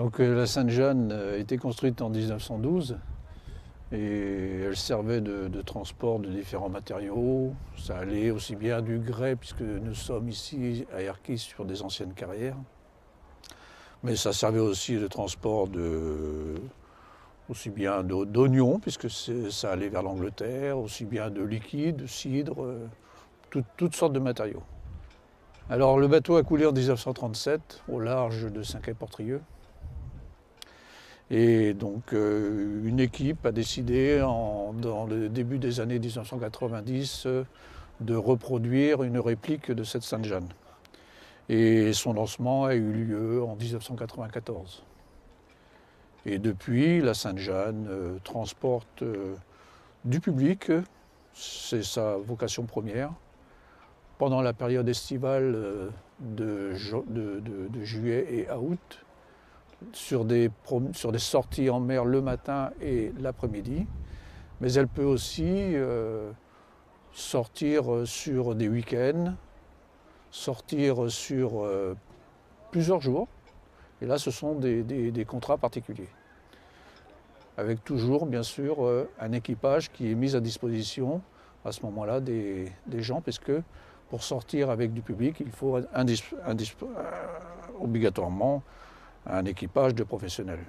Donc la Sainte-Jeanne a été construite en 1912 et elle servait de transport de différents matériaux. Ça allait aussi bien du grès, puisque nous sommes ici à Erquy sur des anciennes carrières, mais ça servait aussi de transport aussi bien d'oignons, puisque ça allait vers l'Angleterre, aussi bien de liquide, de cidre, toutes sortes de matériaux. Alors le bateau a coulé en 1937 au large de Saint-Quay-Portrieux. Et donc une équipe a décidé dans le début des années 1990 de reproduire une réplique de cette Sainte-Jeanne. Et son lancement a eu lieu en 1994. Et depuis, la Sainte-Jeanne transporte du public, c'est sa vocation première. Pendant la période estivale de juillet et à août, sur des sorties en mer le matin et l'après-midi, mais elle peut aussi sortir sur des week-ends, sortir sur plusieurs jours, et là ce sont des contrats particuliers, avec toujours bien sûr un équipage qui est mis à disposition à ce moment-là des gens, puisque pour sortir avec du public, il faut obligatoirement un équipage de professionnels.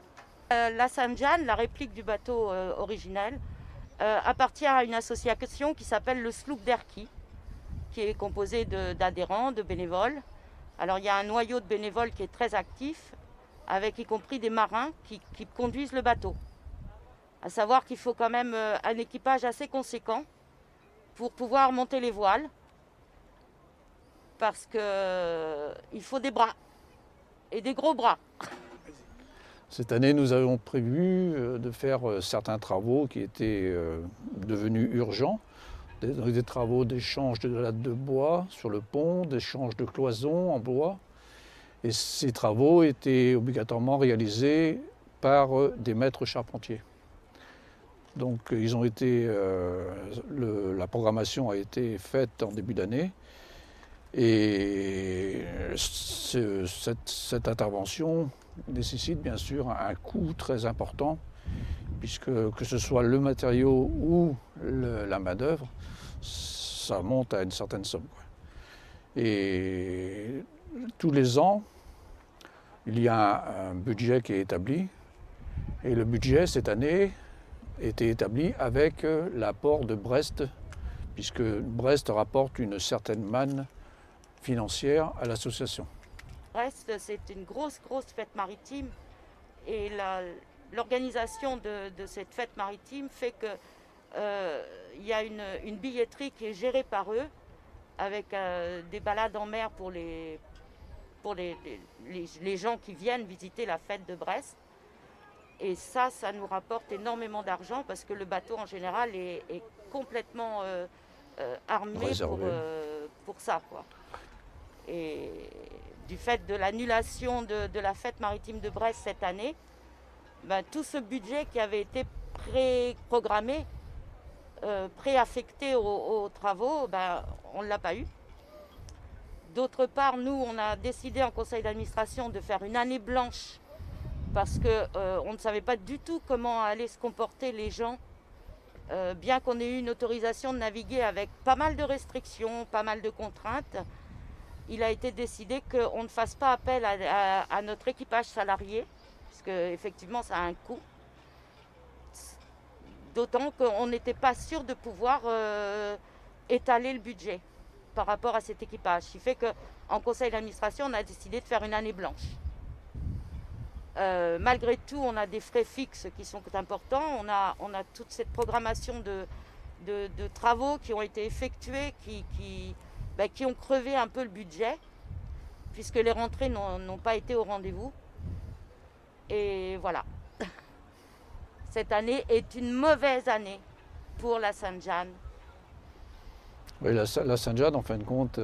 La Sainte-Jeanne, la réplique du bateau originel, appartient à une association qui s'appelle le Sloop d'Erquy, qui est composée d'adhérents, de bénévoles. Alors il y a un noyau de bénévoles qui est très actif, avec y compris des marins qui conduisent le bateau. À savoir qu'il faut quand même un équipage assez conséquent pour pouvoir monter les voiles, parce qu'il faut des bras, et des gros bras. Cette année, nous avons prévu de faire certains travaux qui étaient devenus urgents. Des travaux d'échange de lattes de bois sur le pont, d'échange de cloisons en bois. Et ces travaux étaient obligatoirement réalisés par des maîtres charpentiers. Donc la programmation a été faite en début d'année. Et cette intervention nécessite bien sûr un coût très important, puisque que ce soit le matériau ou la main-d'œuvre, ça monte à une certaine somme. Et tous les ans, il y a un budget qui est établi, et le budget cette année était établi avec l'apport de Brest, puisque Brest rapporte une certaine manne financière à l'association. Brest, c'est une grosse fête maritime, et l'organisation de cette fête maritime fait que y a une billetterie qui est gérée par eux, avec des balades en mer pour les gens qui viennent visiter la fête de Brest. Et ça nous rapporte énormément d'argent, parce que le bateau en général est complètement armé pour ça, quoi. Et du fait de l'annulation de la fête maritime de Brest cette année, tout ce budget qui avait été pré-programmé, préaffecté aux travaux, on ne l'a pas eu. D'autre part, nous, on a décidé en conseil d'administration de faire une année blanche, parce qu'on ne savait pas du tout comment allaient se comporter les gens, bien qu'on ait eu une autorisation de naviguer avec pas mal de restrictions, pas mal de contraintes. Il a été décidé qu'on ne fasse pas appel à notre équipage salarié, parce qu'effectivement ça a un coût. D'autant qu'on n'était pas sûr de pouvoir étaler le budget par rapport à cet équipage. Ce qui fait qu'en conseil d'administration, on a décidé de faire une année blanche. Malgré tout, on a des frais fixes qui sont importants. On a toute cette programmation de travaux qui ont été effectués, qui ont crevé un peu le budget, puisque les rentrées n'ont pas été au rendez-vous. Et voilà. Cette année est une mauvaise année pour la Sainte-Jeanne. Oui, la Sainte-Jeanne, en fin de compte,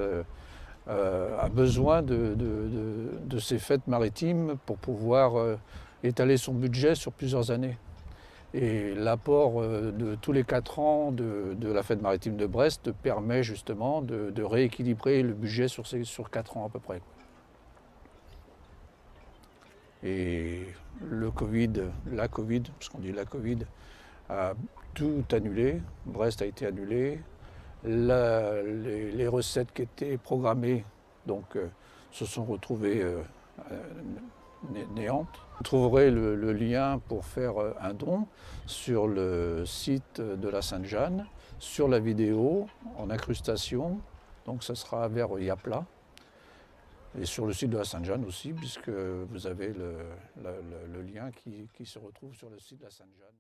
a besoin de ces fêtes maritimes pour pouvoir étaler son budget sur plusieurs années. Et l'apport de tous les 4 ans de la fête maritime de Brest permet justement de rééquilibrer le budget sur 4 ans à peu près. Et la Covid, parce qu'on dit la Covid, a tout annulé. Brest a été annulé. Les recettes qui étaient programmées se sont retrouvées néantes. Vous trouverez le lien pour faire un don sur le site de la Sainte-Jeanne, sur la vidéo, en incrustation. Donc ça sera vers Yapla. Et sur le site de la Sainte-Jeanne aussi, puisque vous avez le lien qui se retrouve sur le site de la Sainte-Jeanne.